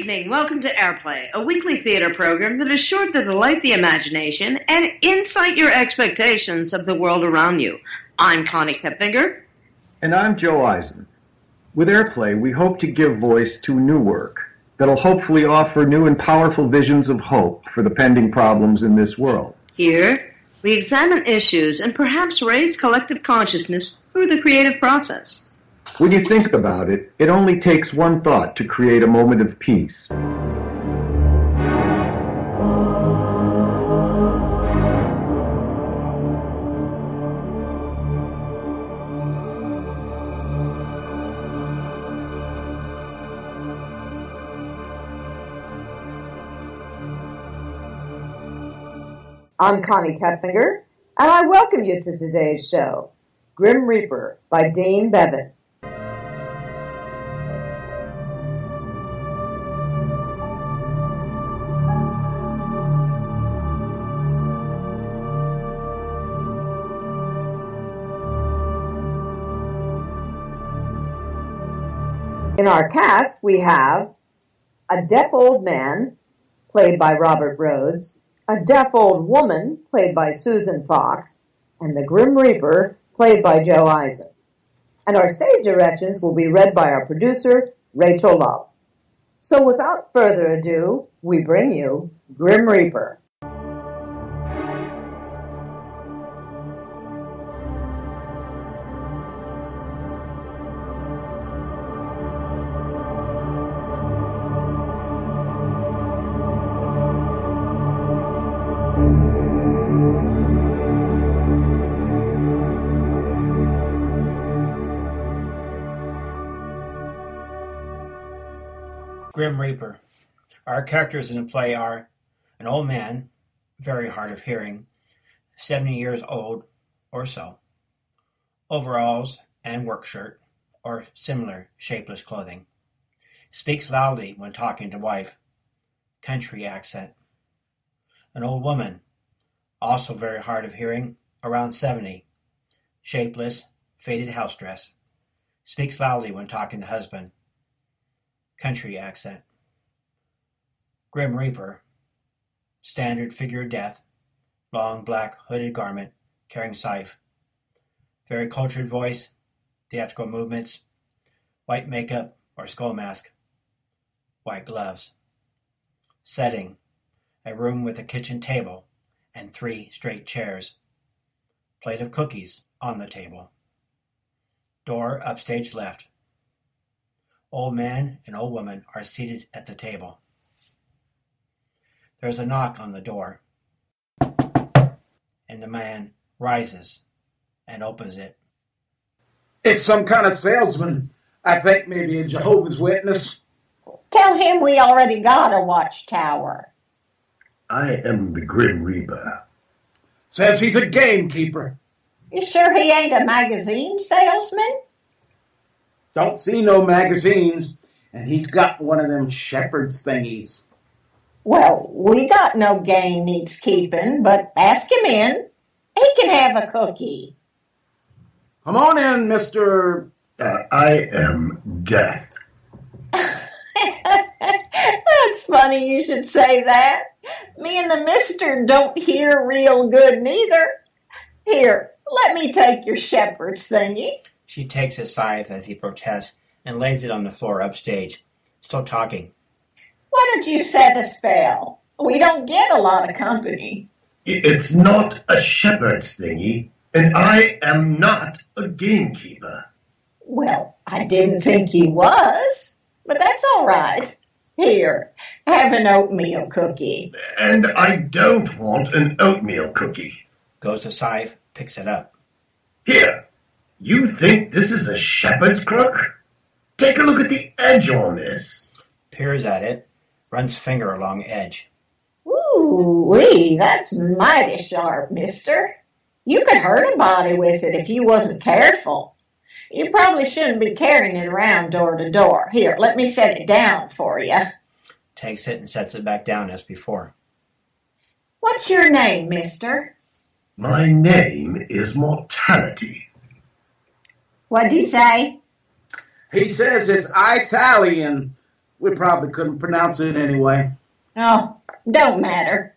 evening. Welcome to AIRPlay, a weekly theater program that is sure to delight the imagination and incite your expectations of the world around you. I'm Connie Kepfinger. And I'm Joe Eisen. With AIRPlay, we hope to give voice to new work that'll hopefully offer new and powerful visions of hope for the pending problems in this world. Here, we examine issues and perhaps raise collective consciousness through the creative process. When you think about it, it only takes one thought to create a moment of peace. I'm Connie Kepfinger, and I welcome you to today's show, Grim Reaper by Dean Bevan. In our cast, we have a deaf old man, played by Robert Rhodes, a deaf old woman, played by Susan Fox, and the Grim Reaper, played by Joe Eisen. And our stage directions will be read by our producer, Rachel Love. So without further ado, we bring you Grim Reaper. Grim Reaper. Our characters in the play are an old man, very hard of hearing, 70 years old or so, overalls and work shirt or similar shapeless clothing, speaks loudly when talking to wife, country accent. An old woman, also very hard of hearing, around 70, shapeless, faded house dress, speaks loudly when talking to husband, country accent. Grim Reaper, standard figure of death, long black hooded garment, carrying scythe, very cultured voice, theatrical movements, white makeup or skull mask, white gloves. Setting, a room with a kitchen table and 3 straight chairs, plate of cookies on the table. Door upstage left. Old man and old woman are seated at the table. There's a knock on the door, and the man rises and opens it. It's some kind of salesman. I think maybe a Jehovah's Witness. Tell him we already got a watchtower. I am the Grim Reaper. Says he's a gamekeeper. You sure he ain't a magazine salesman? Don't see no magazines, and he's got one of them shepherd's thingies. Well, we got no game needs keeping, but ask him in. He can have a cookie. Come on in, Mr. I am Death. That's funny you should say that. Me and the mister don't hear real good neither. Here, let me take your shepherd's thingy. She takes his scythe as he protests and lays it on the floor upstage, still talking. Why don't you set a spell? We don't get a lot of company. It's not a shepherd's thingy, and I am not a gamekeeper. Well, I didn't think he was, but that's all right. Here, have an oatmeal cookie. And I don't want an oatmeal cookie. Goes to scythe, picks it up. Here, you think this is a shepherd's crook? Take a look at the edge on this. Peers at it, runs finger along edge. Ooh-wee, that's mighty sharp, mister. You could hurt a body with it if you wasn't careful. You probably shouldn't be carrying it around door to door. Here, let me set it down for you. Takes it and sets it back down as before. What's your name, mister? My name is Mortality. What'd he say? He says it's Italian. We probably couldn't pronounce it anyway. Oh, don't matter.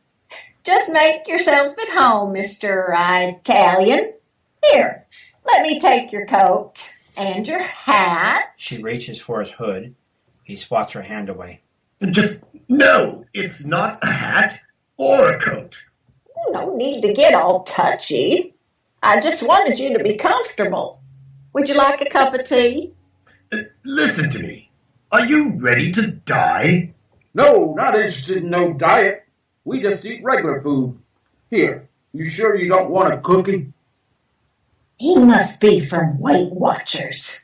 Just make yourself at home, Mr. Italian. Here, let me take your coat and your hat. She reaches for his hood. He swats her hand away. No, it's not a hat or a coat. No need to get all touchy. I just wanted you to be comfortable. Would you like a cup of tea? Listen to me. Are you ready to die? No, not interested in no diet. We just eat regular food. Here, you sure you don't want a cookie? He must be from Weight Watchers.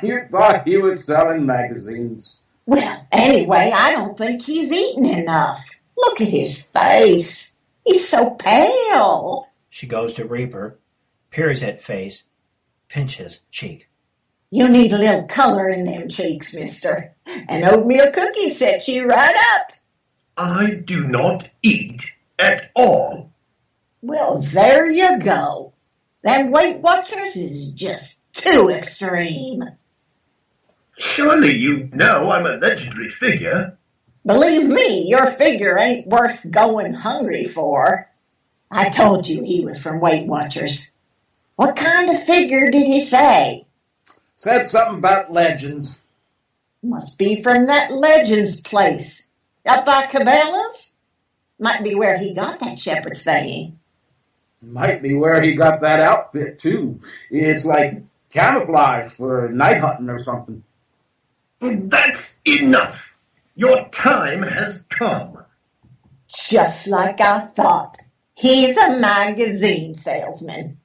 You thought he was selling magazines. Well, anyway, I don't think he's eaten enough. Look at his face. He's so pale. She goes to Reaper, peers at face, pinches cheek. You need a little color in them cheeks, mister. An oatmeal cookie sets you right up. I do not eat at all. Well, there you go. Them Weight Watchers is just too extreme. Surely you know I'm a legendary figure. Believe me, your figure ain't worth going hungry for. I told you he was from Weight Watchers. What kind of figure did he say? Said something about legends. Must be from that Legends place. Up by Cabela's? Might be where he got that shepherd's thingy. Might be where he got that outfit, too. It's like camouflage for night hunting or something. That's enough. Your time has come. Just like I thought. He's a magazine salesman.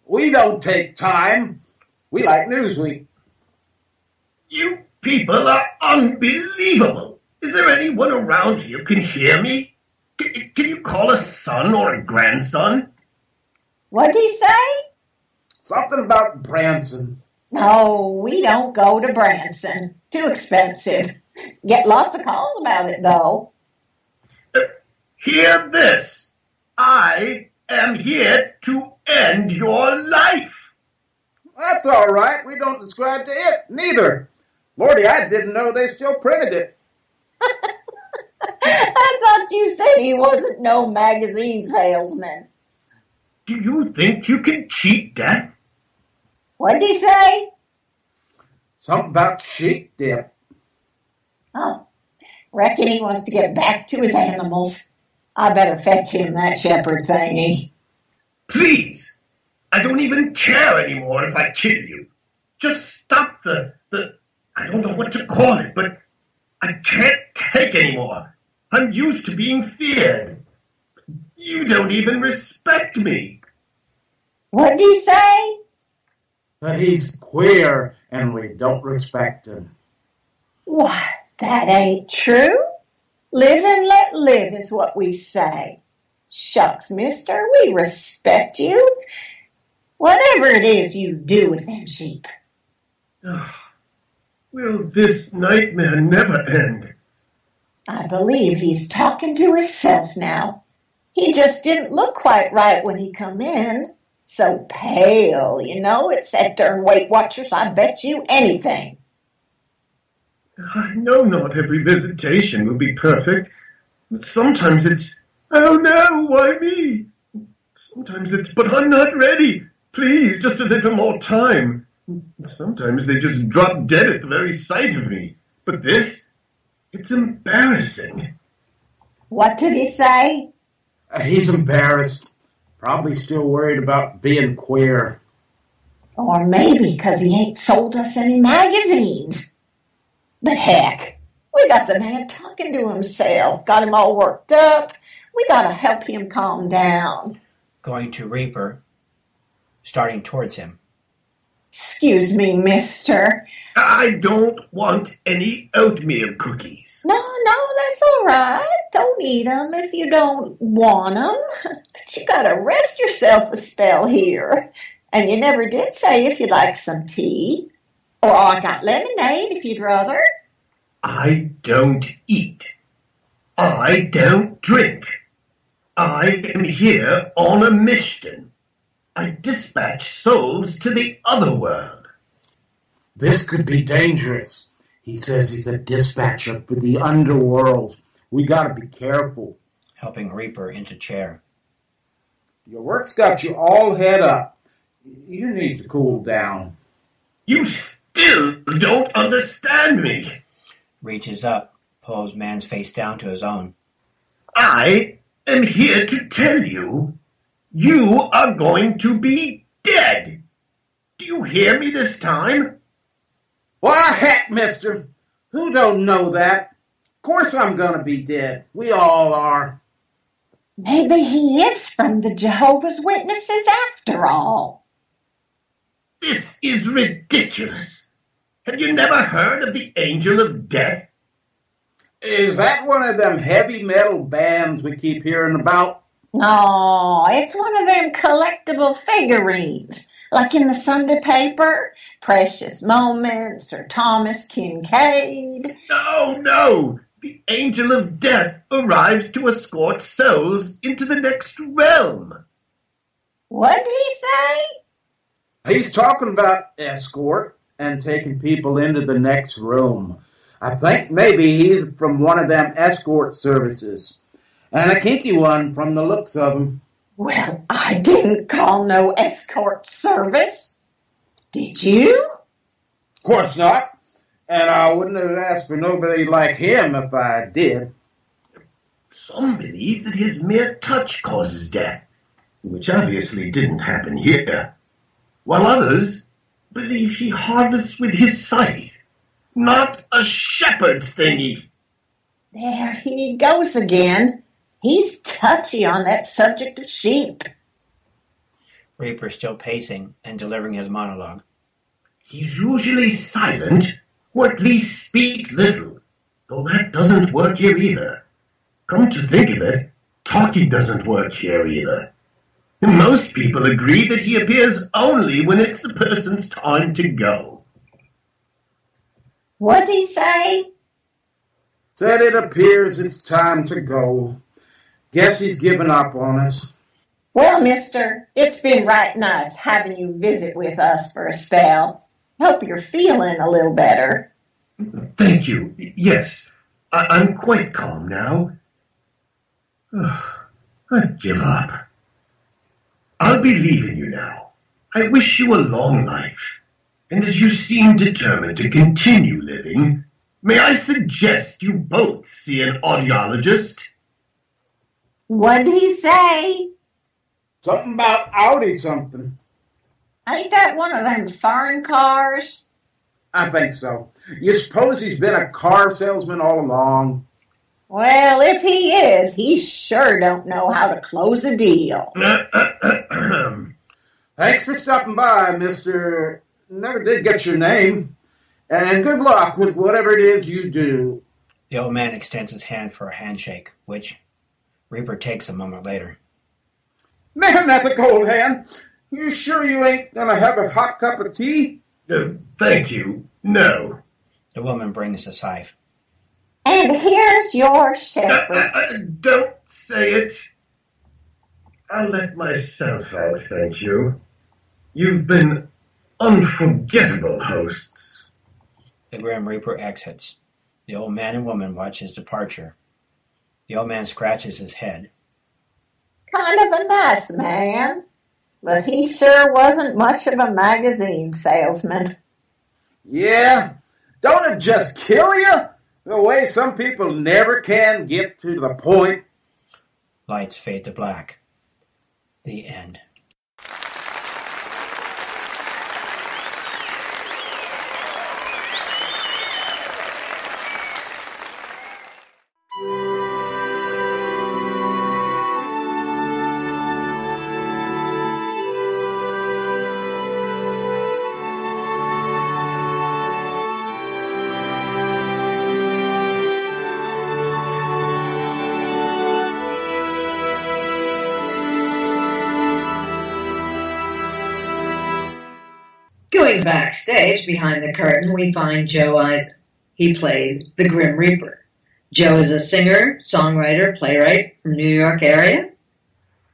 We don't take time. We like Newsweek. You people are unbelievable. Is there anyone around here who can hear me? Can you call a son or a grandson? What'd he say? Something about Branson. No, we don't go to Branson. Too expensive. Get lots of calls about it, though. Hear this. I am here to end your life. That's all right. We don't subscribe to it, neither. Lordy, I didn't know they still printed it. I thought you said he wasn't no magazine salesman. Do you think you can cheat death? What'd he say? Something about sheep dip. Oh, reckon he wants to get back to his animals. I better fetch him that shepherd thingy. Please. I don't even care anymore if I kill you. Just stop the I don't know what to call it, but I can't take anymore. I'm used to being feared. You don't even respect me. What'd he say? That he's queer and we don't respect him. What? That ain't true. Live and let live is what we say. Shucks, mister, we respect you. Whatever it is you do with them sheep. Will this nightmare never end? I believe he's talking to himself now. He just didn't look quite right when he come in. So pale, you know. It said darn Weight Watchers, I bet you anything. I know not every visitation will be perfect. But sometimes it's, oh no, why me? Sometimes it's, but I'm not ready. Please, just a little more time. Sometimes they just drop dead at the very sight of me. But this, it's embarrassing. What did he say? He's embarrassed. Probably still worried about being queer. Or maybe because he ain't sold us any magazines. But heck, we got the man talking to himself. Got him all worked up. We got to help him calm down. Going to Reaper, starting towards him. Excuse me, mister. I don't want any oatmeal cookies. No, that's all right. Don't eat 'em if you don't want 'em. But you got to rest yourself a spell here. And you never did say if you'd like some tea. Or I got lemonade if you'd rather. I don't eat. I don't drink. I am here on a mission. I dispatch souls to the other world. This could be dangerous. He says he's a dispatcher for the underworld. We gotta be careful. Helping Reaper into chair. Your work's got you all head up. You need to cool down. You still don't understand me. Reaches up, pulls man's face down to his own. I am here to tell you, you are going to be dead. Do you hear me this time? Why, heck, mister. Who don't know that? Of course I'm gonna be dead. We all are. Maybe he is from the Jehovah's Witnesses after all. This is ridiculous. Have you never heard of the Angel of Death? Is that one of them heavy metal bands we keep hearing about? No, it's one of them collectible figurines, like in the Sunday paper, Precious Moments or Thomas Kincaid. No. The Angel of Death arrives to escort souls into the next realm. What did he say? He's talking about escort and taking people into the next room. I think maybe he's from one of them escort services. And a kinky one from the looks of him. Well, I didn't call no escort service. Did you? Of course not. And I wouldn't have asked for nobody like him if I did. Some believe that his mere touch causes death, which obviously didn't happen here, while others believe he harvests with his scythe, not a shepherd's thingy. There he goes again. He's touchy on that subject of sheep. Reaper still pacing and delivering his monologue. He's usually silent, or at least speaks little, though that doesn't work here either. Come to think of it, talking doesn't work here either. Most people agree that he appears only when it's the person's time to go. What'd he say? Said it appears it's time to go. Guess he's given up on us. Well, mister, it's been right nice having you visit with us for a spell. Hope you're feeling a little better. Thank you. Yes, I'm quite calm now. I give up. I'll be leaving you now. I wish you a long life. And as you seem determined to continue living, may I suggest you both see an audiologist? What'd he say? Something about Audi something. Ain't that one of them foreign cars? I think so. You suppose he's been a car salesman all along? Well, if he is, he sure don't know how to close a deal. Thanks for stopping by, mister. Never did get your name. And good luck with whatever it is you do. The old man extends his hand for a handshake, which Reaper takes a moment later. Man, that's a cold hand. You sure you ain't gonna have a hot cup of tea? Thank you. No. The woman brings the scythe. And here's your shepherd. Don't say it. I'll let myself out, thank you. You've been unforgettable hosts. The Grim Reaper exits. The old man and woman watch his departure. The old man scratches his head. Kind of a nice man, but he sure wasn't much of a magazine salesman. Yeah? Don't it just kill you? The way some people never can get to the point. Lights fade to black. The end. Going backstage behind the curtain, we find Joe Eisen. He played the Grim Reaper. Joe is a singer, songwriter, playwright from New York area.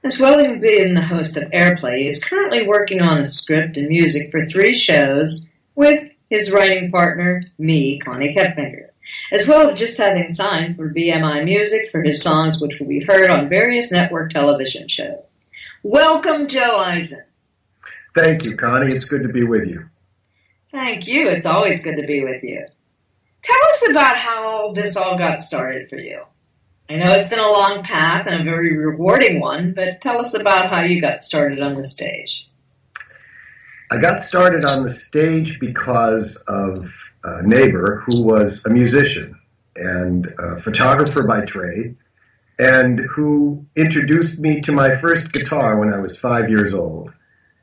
As well as being the host of AIRPlay, he is currently working on a script and music for 3 shows with his writing partner, me, Connie Kepfinger, as well as just having signed for BMI Music for his songs, which will be heard on various network television shows. Welcome, Joe Eisen. Thank you, Connie. It's good to be with you. Thank you. It's always good to be with you. Tell us about how this all got started for you. I know it's been a long path and a very rewarding one, but tell us about how you got started on the stage. I got started on the stage because of a neighbor who was a musician and a photographer by trade, and who introduced me to my first guitar when I was 5 years old.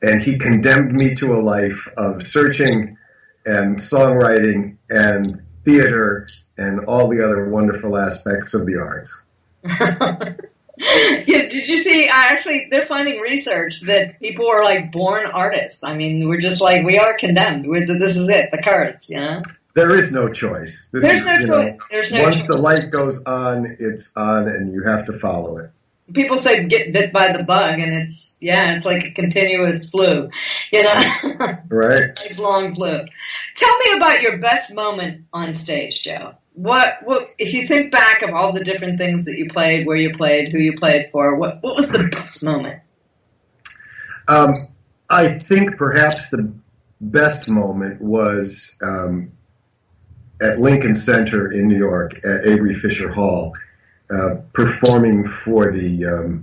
And he condemned me to a life of searching and songwriting and theater and all the other wonderful aspects of the arts. Yeah, did you see, actually, they're finding research that people are like born artists. I mean, we're just like, we are condemned. This is it, the curse, you know? There is no choice. There's no choice. There's no once choice. the light goes on, it's on, and you have to follow it. People say get bit by the bug, and it's like a continuous flu, you know? Right. Lifelong flu. Tell me about your best moment on stage, Joe. What if you think back of all the different things that you played, where you played, who you played for, what was the best moment? I think perhaps the best moment was at Lincoln Center in New York at Avery Fisher Hall, performing for the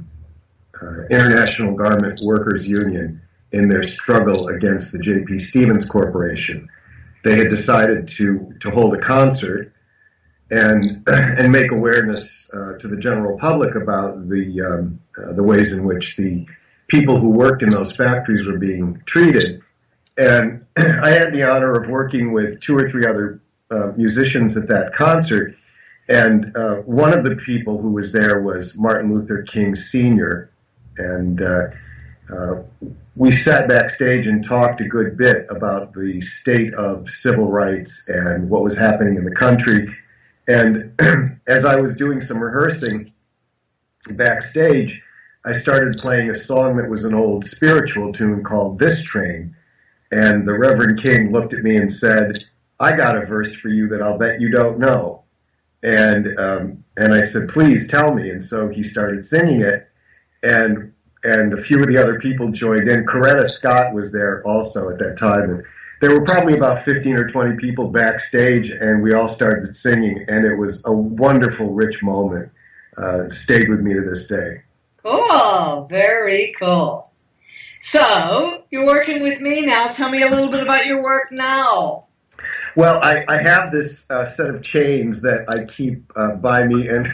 International Garment Workers Union in their struggle against the J.P. Stevens Corporation. They had decided to hold a concert and make awareness to the general public about the ways in which the people who worked in those factories were being treated. And I had the honor of working with 2 or 3 other musicians at that concert. And one of the people who was there was Martin Luther King Sr. And we sat backstage and talked a good bit about the state of civil rights and what was happening in the country. And as I was doing some rehearsing backstage, I started playing a song that was an old spiritual tune called This Train. And the Reverend King looked at me and said, "I got a verse for you that I'll bet you don't know." And I said, "Please tell me." And so he started singing it, and a few of the other people joined in. Coretta Scott was there also at that time, and there were probably about 15 or 20 people backstage, and we all started singing, and it was a wonderful, rich moment. Stayed with me to this day. Cool. Very cool. So, you're working with me now. Tell me a little bit about your work now. Well, I have this set of chains that I keep by me, and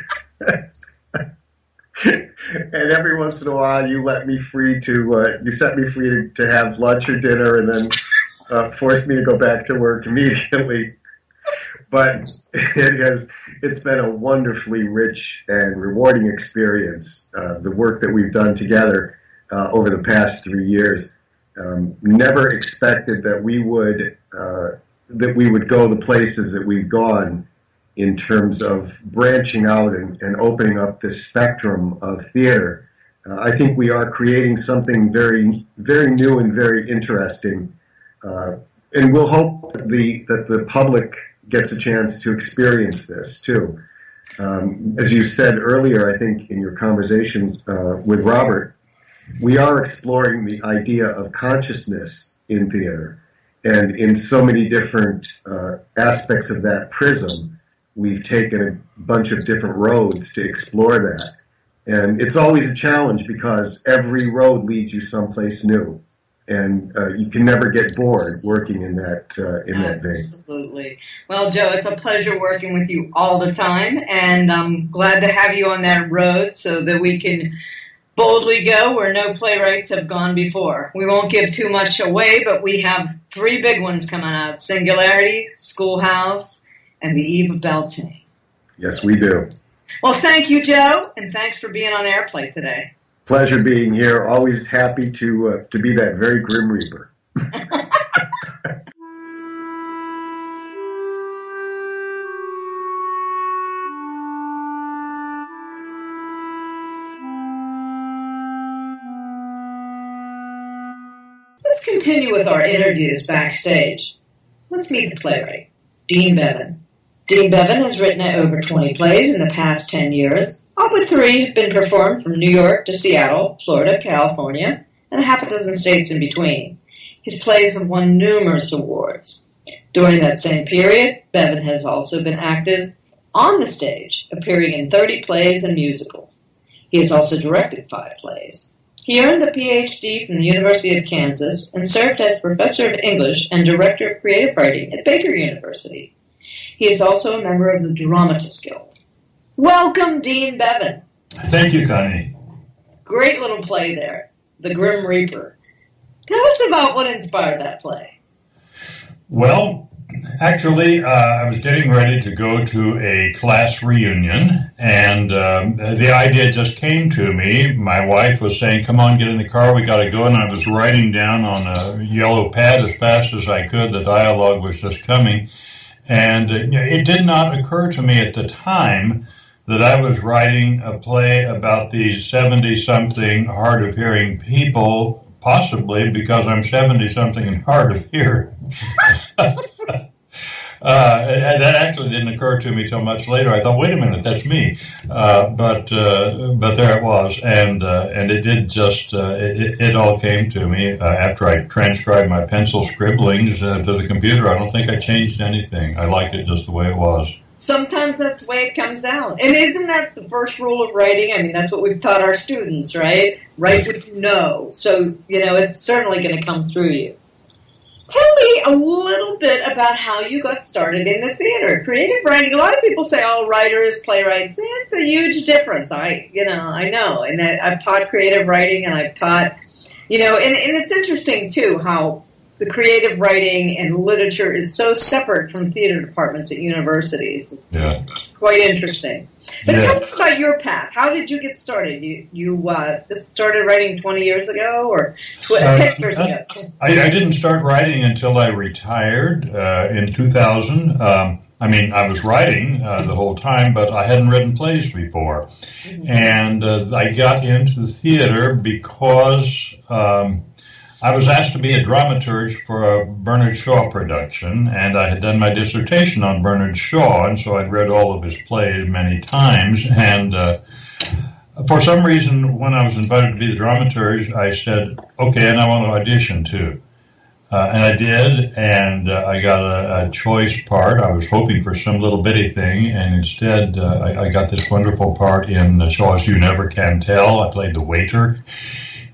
and every once in a while you set me free to have lunch or dinner, and then force me to go back to work immediately. But it's been a wonderfully rich and rewarding experience, the work that we've done together over the past 3 years. Never expected that we would go the places that we've gone in terms of branching out and opening up this spectrum of theater. I think we are creating something very, very new and very interesting. And we'll hope that the public gets a chance to experience this too. As you said earlier, I think in your conversations with Robert, we are exploring the idea of consciousness in theater. And in so many different aspects of that prism, we've taken a bunch of different roads to explore that. And it's always a challenge because every road leads you someplace new. And you can never get bored working in that vein. Absolutely. Well, Joe, it's a pleasure working with you all the time, and I'm glad to have you on that road so that we can boldly go where no playwrights have gone before. We won't give too much away, but we have 3 big ones coming out: Singularity, Schoolhouse, and The Eve of Beltane. Yes, we do. Well, thank you, Joe, and thanks for being on AIRPlay today. Pleasure being here. Always happy to be that very grim reaper. Let's continue with our interviews backstage. Let's meet the playwright, Dean Bevan. Dean Bevan has written over 20 plays in the past 10 years, all but 3 have been performed from New York to Seattle, Florida, California, and a half a dozen states in between. His plays have won numerous awards. During that same period, Bevan has also been active on the stage, appearing in 30 plays and musicals. He has also directed 5 plays. He earned a Ph.D. from the University of Kansas and served as professor of English and director of creative writing at Baker University. He is also a member of the Dramatists Guild. Welcome, Dean Bevan. Thank you, Connie. Great little play there, The Grim Reaper. Tell us about what inspired that play. Well, actually, I was getting ready to go to a class reunion, and the idea just came to me. My wife was saying, come on, get in the car, we got to go, and I was writing down on a yellow pad as fast as I could. The dialogue was just coming, and it did not occur to me at the time that I was writing a play about these 70-something hard-of-hearing people, possibly because I'm 70-something and hard of hearing. That actually didn't occur to me till much later. I thought, wait a minute, that's me. But there it was, and it did just it all came to me after I transcribed my pencil scribblings to the computer. I don't think I changed anything. I liked it just the way it was. Sometimes that's the way it comes out. And isn't that the first rule of writing? I mean, that's what we've taught our students, right? Write what you know. So, it's certainly going to come through you. Tell me a little bit about how you got started in the theater. Creative writing, a lot of people say, writers, playwrights. It's a huge difference. I know. And I've taught creative writing, and I've taught, and it's interesting, too, how the creative writing and literature is so separate from theater departments at universities. It's quite interesting. But tell us about your path. How did you get started? You just started writing 20 years ago or 10 years ago? I didn't start writing until I retired in 2000. I was writing the whole time, but I hadn't written plays before. Mm-hmm. And I got into the theater because I was asked to be a dramaturge for a Bernard Shaw production, and I had done my dissertation on Bernard Shaw, and so I'd read all of his plays many times, and for some reason, when I was invited to be the dramaturge, I said, okay, and I want to audition too. And I did, and I got a choice part. I was hoping for some little bitty thing, and instead I got this wonderful part in Shaw's You Never Can Tell. I played the waiter.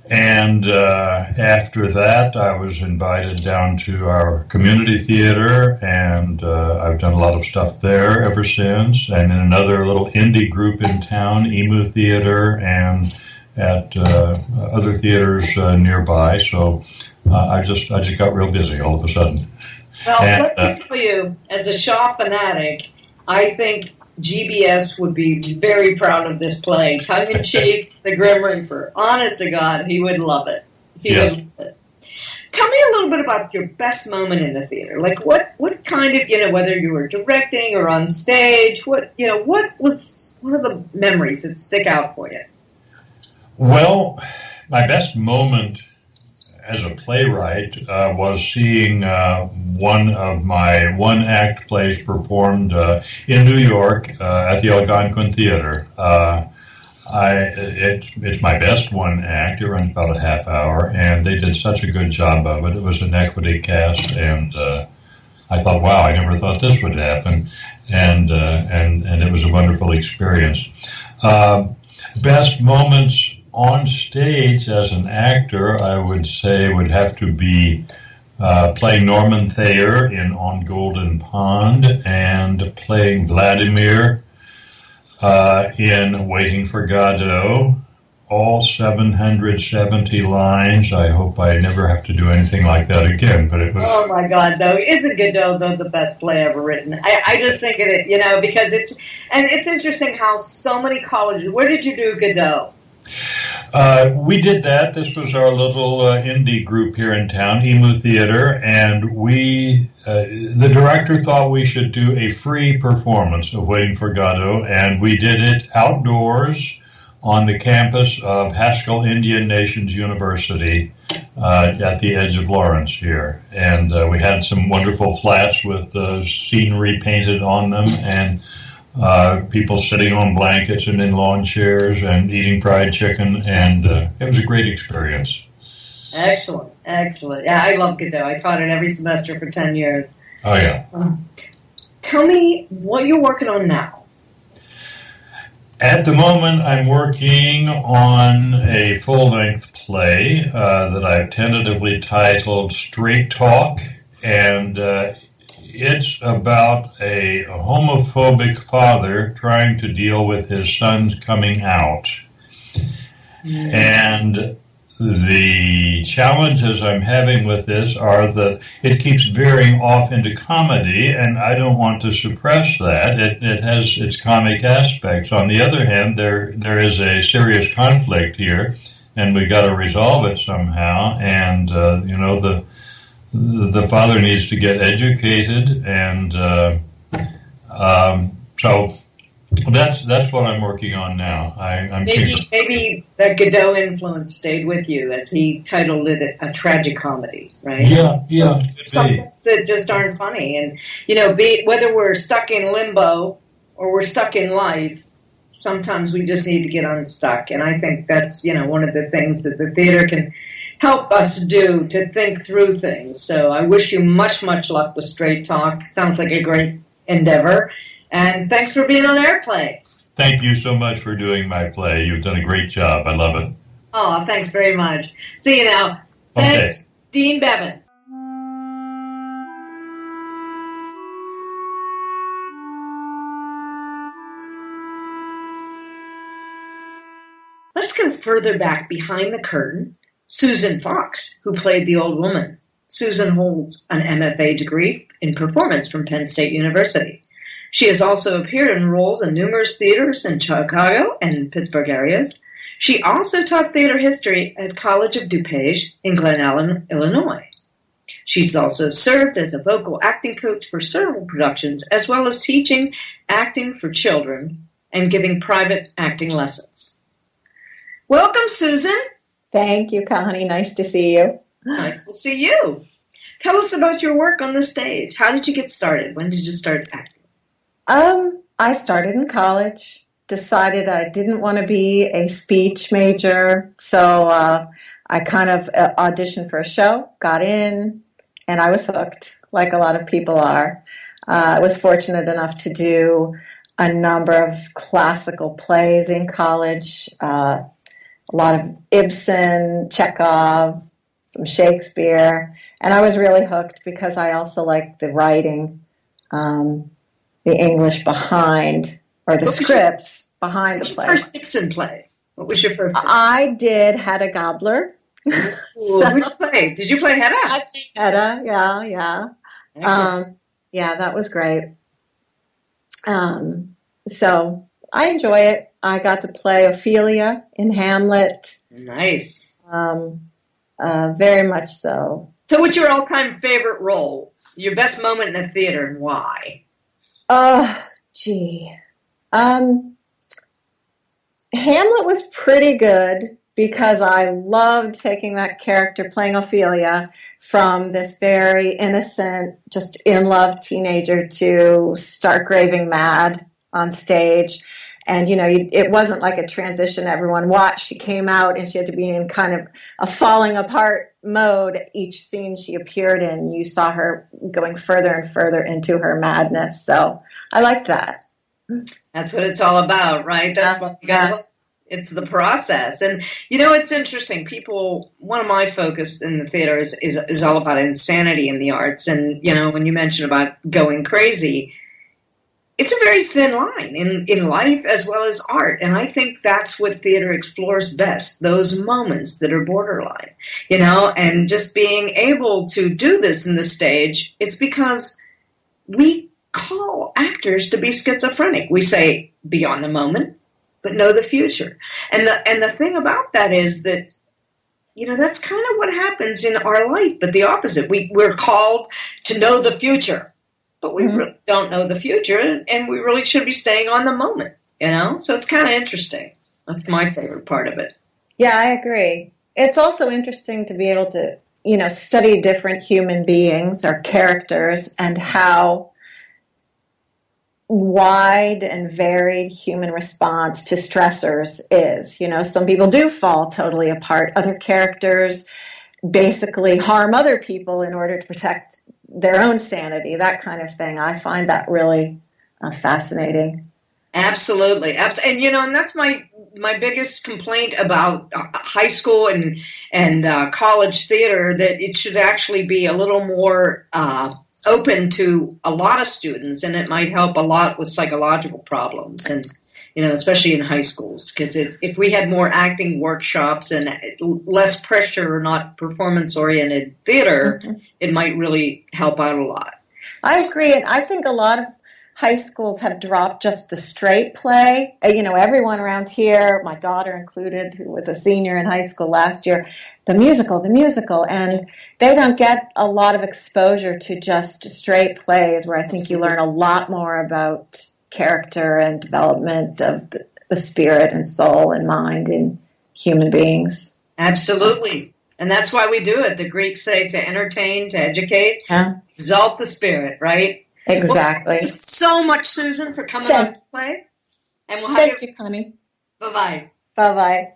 And after that, I was invited down to our community theater, and I've done a lot of stuff there ever since, and in another little indie group in town, Emu Theater, and at other theaters nearby. So I just got real busy all of a sudden. Well, let me tell you, as a Shaw fanatic, I think GBS would be very proud of this play. Tongue-in-cheek, The Grim Reaper. Honest to God, he would love it. He would love it. Tell me a little bit about your best moment in the theater. Like, what kind of, whether you were directing or on stage, what was one of the memories that stick out for you? Well, my best moment as a playwright was seeing one of my one-act plays performed in New York at the Algonquin Theater. It's my best one act. It runs about a half hour, and they did such a good job of it. It was an equity cast, and I thought, wow, I never thought this would happen, and it was a wonderful experience. Best moments on stage as an actor, I would say, would have to be playing Norman Thayer in On Golden Pond and playing Vladimir in Waiting for Godot. All 770 lines. I hope I never have to do anything like that again. But it was. Oh my God, though, isn't Godot the best play ever written? I just think it, because it's interesting how so many colleges. Where did you do Godot? We did that. This was our little indie group here in town, Emu Theater, and the director thought we should do a free performance of Waiting for Godot, and we did it outdoors on the campus of Haskell Indian Nations University. at the edge of Lawrence here. And we had some wonderful flats with scenery painted on them, and people sitting on blankets and in lawn chairs and eating fried chicken, and it was a great experience. Excellent. Yeah, I love Godot. I taught it every semester for 10 years. Oh, yeah. Tell me what you're working on now. At the moment, I'm working on a full-length play that I've tentatively titled Straight Talk, and it's about a homophobic father trying to deal with his son's coming out. And the challenges I'm having with this are that it keeps veering off into comedy, and I don't want to suppress that. It has its comic aspects. On the other hand, there is a serious conflict here, and we got to resolve it somehow. And the father needs to get educated, and so that's what I'm working on now. Maybe that Godot influence stayed with you, as he titled it a tragic comedy, right? Yeah. Some things that just aren't funny, and whether we're stuck in limbo or we're stuck in life, sometimes we just need to get unstuck. And I think that's one of the things that the theater can help us do, to think through things. So I wish you much luck with Straight Talk. Sounds like a great endeavor. And thanks for being on AIRPlay. Thank you so much for doing my play. You've done a great job. I love it. Oh, thanks very much. See you now. Thanks, okay. Dean Bevan. Let's go further back behind the curtain. Susan Fox, who played the old woman. Susan holds an MFA degree in performance from Penn State University. She has also appeared in roles in numerous theaters in Chicago and Pittsburgh areas. She also taught theater history at College of DuPage in Glen Ellen, Illinois. She's also served as a vocal acting coach for several productions, as well as teaching acting for children and giving private acting lessons. Welcome, Susan. Thank you, Connie. Nice to see you. Nice to see you. Tell us about your work on the stage. How did you get started? When did you start acting? I started in college, decided I didn't want to be a speech major, so I kind of auditioned for a show, got in, and I was hooked, like a lot of people are. I was fortunate enough to do a number of classical plays in college, a lot of Ibsen, Chekhov, some Shakespeare, and I was really hooked because I also liked the writing, the English behind, or the scripts behind the play. What was your first Ibsen play? What was your first? I did Hedda Gabler. Which play? Did you play Hedda? I played Hedda, yeah. Yeah, that was great. So I enjoy it. I got to play Ophelia in Hamlet. Nice. Very much so. So what's your all-time favorite role? Your best moment in the theater, and why? Hamlet was pretty good because I loved taking that character, playing Ophelia, from this very innocent, just in-love teenager to stark raving mad on stage. And, it wasn't like a transition everyone watched. She came out and she had to be in kind of a falling apart mode. Each scene she appeared in, you saw her going further and further into her madness. So I liked that. That's what it's all about, right? That's what you got. It's the process. And, it's interesting. One of my focus in the theater is all about insanity in the arts. And, when you mention about going crazy, it's a very thin line in life as well as art. And I think that's what theater explores best, those moments that are borderline, and just being able to do this in the stage. It's because we call actors to be schizophrenic. We say, beyond the moment, but know the future. And the thing about that is that, that's kind of what happens in our life, but the opposite. We're called to know the future. But we really don't know the future, and we really should be staying on the moment, So it's kind of interesting. That's my favorite part of it. Yeah, I agree. It's also interesting to be able to, study different human beings or characters and how wide and varied human response to stressors is. Some people do fall totally apart. Other characters basically harm other people in order to protect their own sanity, that kind of thing. I find that really fascinating. Absolutely. And, and that's my biggest complaint about high school and college theater, that it should actually be a little more open to a lot of students, and it might help a lot with psychological problems, and especially in high schools, because if we had more acting workshops and less pressure or not performance-oriented theater, it might really help out a lot. I agree, and I think a lot of high schools have dropped just the straight play. Everyone around here, my daughter included, who was a senior in high school last year, the musical, and they don't get a lot of exposure to just straight plays, where I think you learn a lot more about character and development of the spirit and soul and mind in human beings. Absolutely. And that's why we do it. The Greeks say to entertain, to educate, exalt the spirit, right? Exactly. Well, thank you so much, Susan, for coming on to play. And we'll have Thank you, honey. Bye-bye. Bye-bye.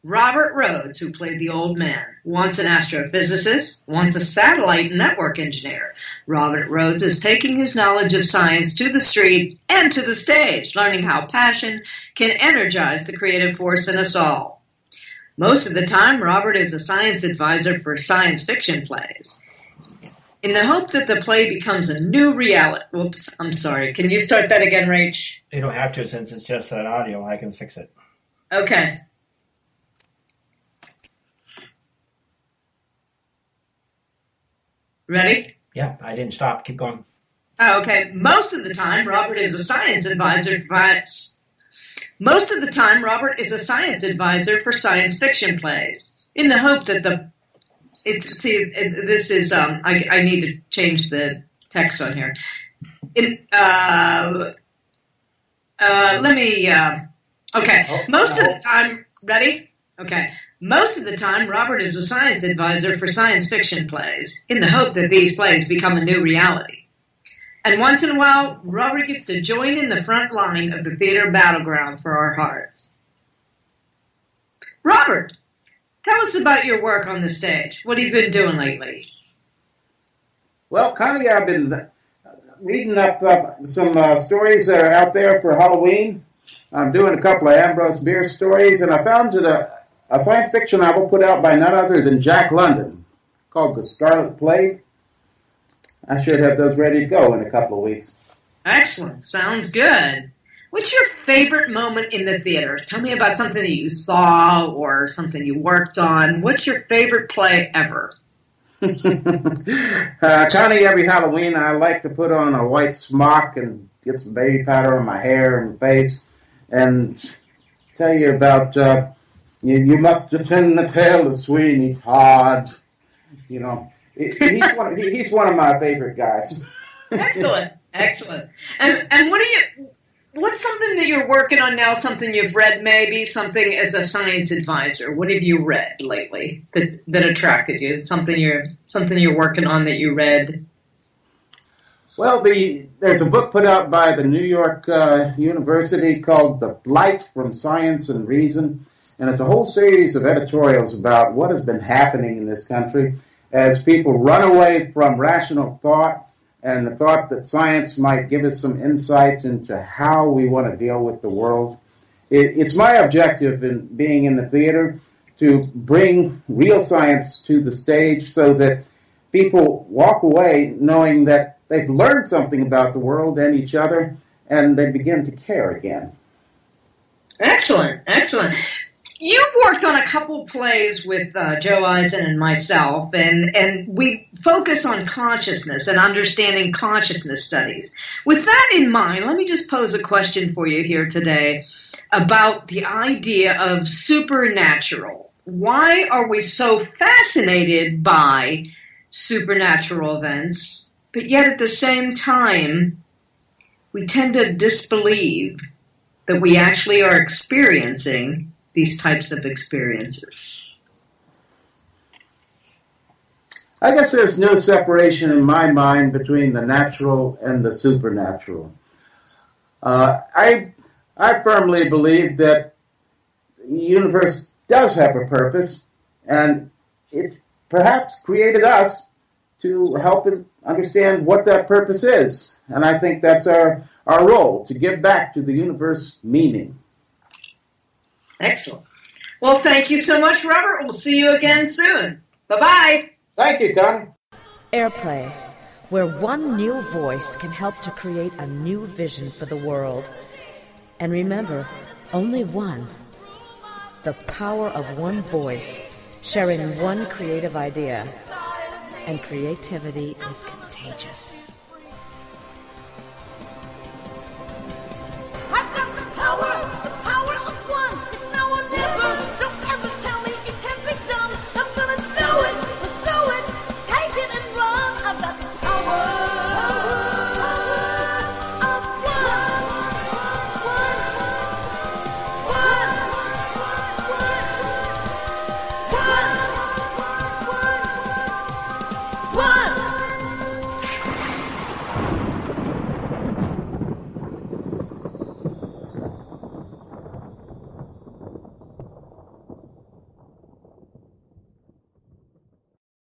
Robert Rhodes, who played the old man, once an astrophysicist, once a satellite network engineer. Robert Rhodes is taking his knowledge of science to the street and to the stage, learning how passion can energize the creative force in us all. Most of the time, Robert is a science advisor for science fiction plays. In the hope that the play becomes a new reality... Whoops, I'm sorry. Can you start that again, Rach? You don't have to, since it's just an audio. I can fix it. Okay. Ready? Yeah, I didn't stop. Keep going. Oh, okay. Most of the time, Robert is a science advisor for science fiction plays, in the hope that I need to change the text on here. Most of the time, ready? Okay. Most of the time, Robert is a science advisor for science fiction plays, in the hope that these plays become a new reality. And once in a while, Robert gets to join in the front line of the theater battleground for our hearts. Robert, tell us about your work on the stage. What have you been doing lately? Well, Connie, I've been reading up some stories that are out there for Halloween. I'm doing a couple of Ambrose Bierce stories, and I found that a science fiction novel put out by none other than Jack London called The Scarlet Plague. I should have those ready to go in a couple of weeks. Excellent. Sounds good. What's your favorite moment in the theater? Tell me about something that you saw or something you worked on. What's your favorite play ever? Connie, every Halloween I like to put on a white smock and get some baby powder on my hair and face and tell you about... You must attend the tale of Sweeney Todd. He's one of my favorite guys. Excellent. And what's something that you're working on now? Something you've read, maybe something as a science advisor. What have you read lately that attracted you? Something you're working on that you read. Well, there's a book put out by the New York University called "The Flight from Science and Reason." And it's a whole series of editorials about what has been happening in this country as people run away from rational thought and the thought that science might give us some insight into how we want to deal with the world. It's my objective in being in the theater to bring real science to the stage so that people walk away knowing that they've learned something about the world and each other, and they begin to care again. Excellent. You've worked on a couple plays with Joe Eisen and myself, and we focus on consciousness and understanding consciousness studies. With that in mind, let me just pose a question for you here today about the idea of supernatural. Why are we so fascinated by supernatural events, but yet at the same time, we tend to disbelieve that we actually are experiencing these types of experiences? I guess there's no separation in my mind between the natural and the supernatural. I firmly believe that the universe does have a purpose, and it perhaps created us to help it understand what that purpose is. And I think that's our role, to give back to the universe meaning. Excellent. Well, thank you so much, Robert. We'll see you again soon. Bye-bye. Thank you, Connie. AIRPlay, where one new voice can help to create a new vision for the world. And remember, only one. The power of one voice, sharing one creative idea. And creativity is contagious.